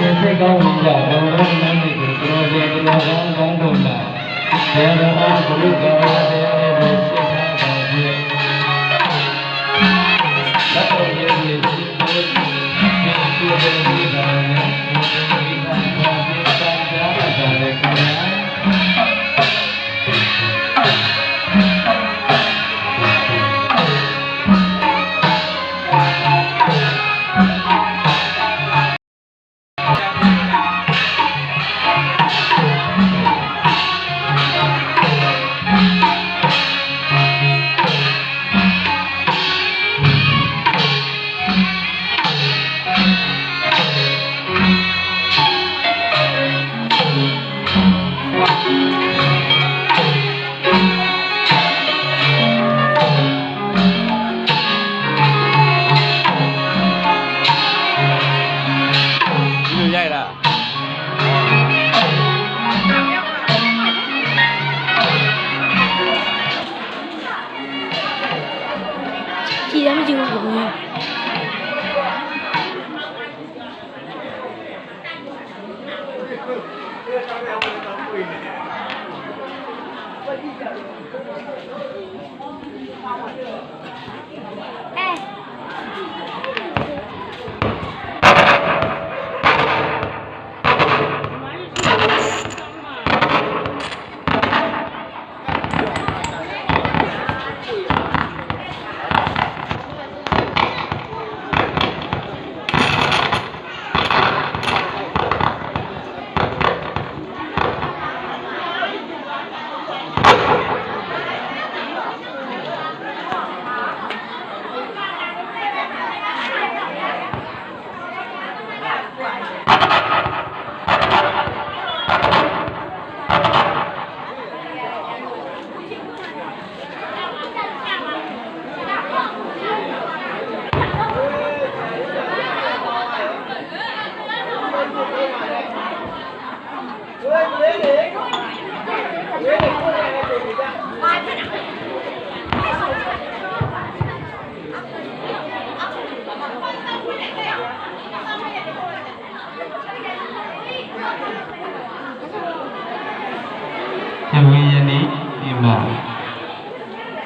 ရှင်စိတ်ကောင်းဝင်ကြဘုံလုံးနန်းလေးကိုသူတော်စင်သူတော်ကောင်းကောင်းတို့လာဒေဝနာဘုရုကာယတဲ့ဘုစိတ်ထားပါဖြင့်လက်တော်ရဲ့ဒီဘုရားဒီတဲ့ဒီတာနဲ့ဒီတာဘာဒီတာကြားတာလည်းခဏ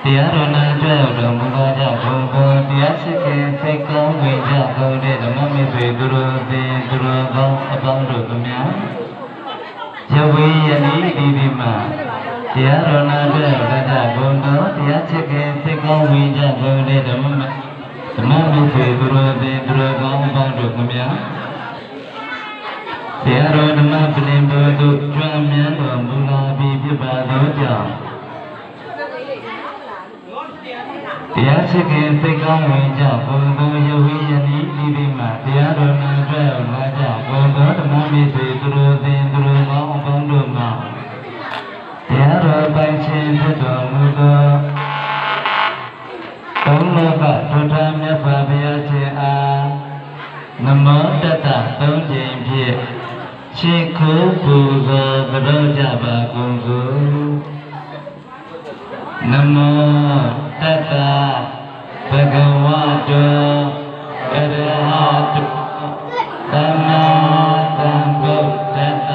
တရားတော်နာကြွရောက်တော်မူပါကြဘုံဘုံတရားရှိခင်စိတ်ကောင်းဝင်ကြကုန်တဲ့ဓမ္မမိတ်ဆွေသူတော်စင်သူတော်ကောင်းအပေါင်းတို့ခင်ဗျာယဝေယနေ့ဒီမှာတရားတော်နာကြွရောက်ကြဘုံတော်တရားရှိခင်စိတ်ကောင်းဝင်ကြကုန်တဲ့ဓမ္မမိတ်ဆွေသူတော်စင်သူတော်ကောင်းအပေါင်းတို့ခင်ဗျာတရားတော်ဓမ္မပလင်တော်တို့ကျွမ်းမြတ်တော်မူလာပြီးဖြစ်ပါသောကြောင့်တရားရှိခင်စိတ်ကောင်းဝင်ကြဘုံဘုံယဝေယနေ့ဒီမှာတရားတော်နာကြွရောက်လာကြဘုံတော်ဓမ္မမိတ်ဆွေသူတော်စင်သူတော်ကောင်းအပေါင်းတို့မှာတရားတော်ပိုင်ခြင်းဖြစ်တော်မူသောသုံးလောကဒုထာမြတ်စွာဘုရားရှင်အားနမောတတ္တသုံးကြိမ်ဖြင့်ရှိခိုးပူဇော်ကြောကြပါကုန်စို့နမောတတ္တဘဂဝတောအရဟတောသမ္မာသမ္ဗုဒ္ဓတ္တ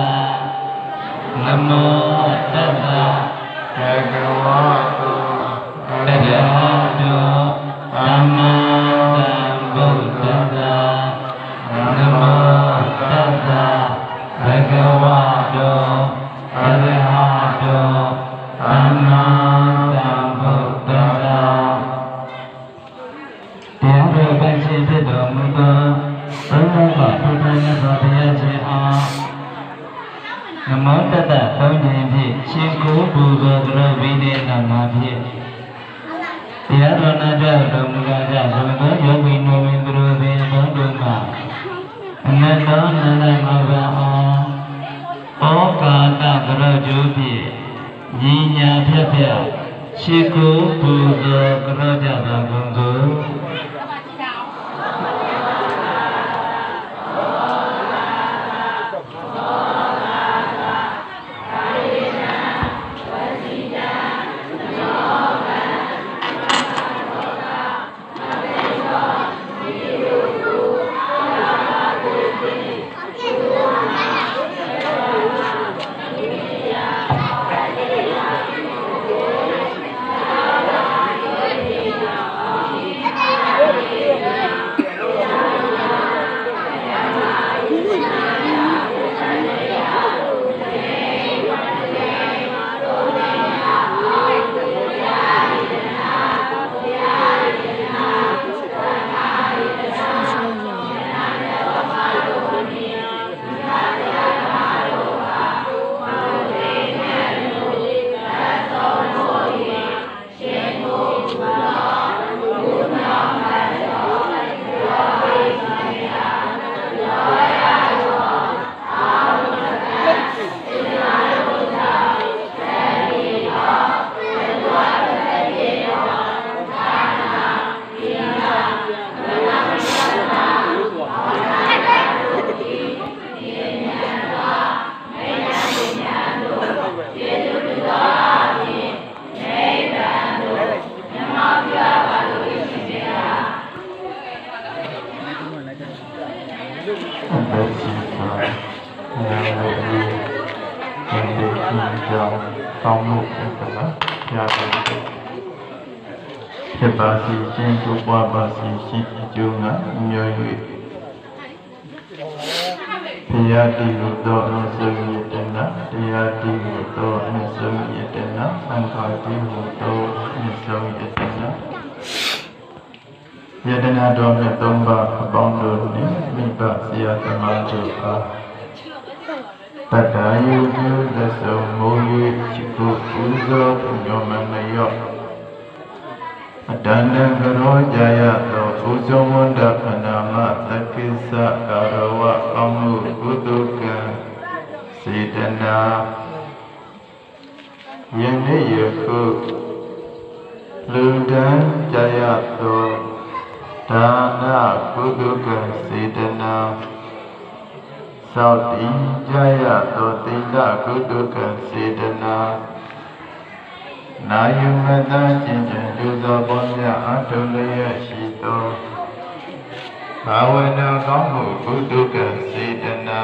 နမောတတ္တဘဂဝတောအရဟတောသမ္မာသမ္ဗုဒ္ဓတ္တနမောတတ္တဘဂဝတောအရဟတောသမ္မာသမ္ဗုဒ္ဓတ္တတရားတော်ပိုင်ခြင်းဖြစ်တော်မူသောဘုရားကဘုရားမြတ်စွာဘုရားရှင်အားနမောတတ္တသုံးကြိမ်ဖြင့်ရှင်ကိုပူဇော်တော်ဝိနည်းနာမဖြင့်တရားတော်နာကြတော်မူကြဘုရားယောဂီနိုဝင်သူတို့ပင်ဘုန်းတော်မှာအနတ္တနန္ဒမောဟအောင်ဩကာသကရောကျိုးဖြင့်ညီညာဖြတ်ဖြတ်ရှိကိုပူဇော်ကြောကြပါကုန်စို့ သက်ရှိစွာဉာဏ်ဝိဉ္ဇဉ်ဒီကြောင့်ကောင်းမှုဖြစ်သလားရတယ်ဖြစ်ပါစီခြင်းကိုပွားပါစီခြင်းအကျိုးငါမျိုး၍တရားတည်လို့တော့အစရိယတနာတရားတည်လို့တော့အစရိယတနာသံဃာတည်လို့တော့အစရိယတနာယတနာတော်မြတ်သုံးပါးအပေါင်းတို့နှင့်မိဘဆရာသမားတို့အားတတ္တယုပြုသစုံမိုး၍ချစ်ကိုပူဇော်ညောမနယောအတန္တံကရောကြရသောပူဇော်ဝန္ဒခဏမသက္ကိစ္စကာရဝကောင်းမှုကုသကံစေတနာယနေ့ယခုလူတန်းကြရသောဒါနကုသကံစေတနာသောတိကြရသောသီလကုသကံစေတနာနာယုမတခြင်းဖြင့်ဒုသောပေါင်းများအထုလျက်ရှိသောဘာဝနာကောင်းမှုကုသကံစေတနာ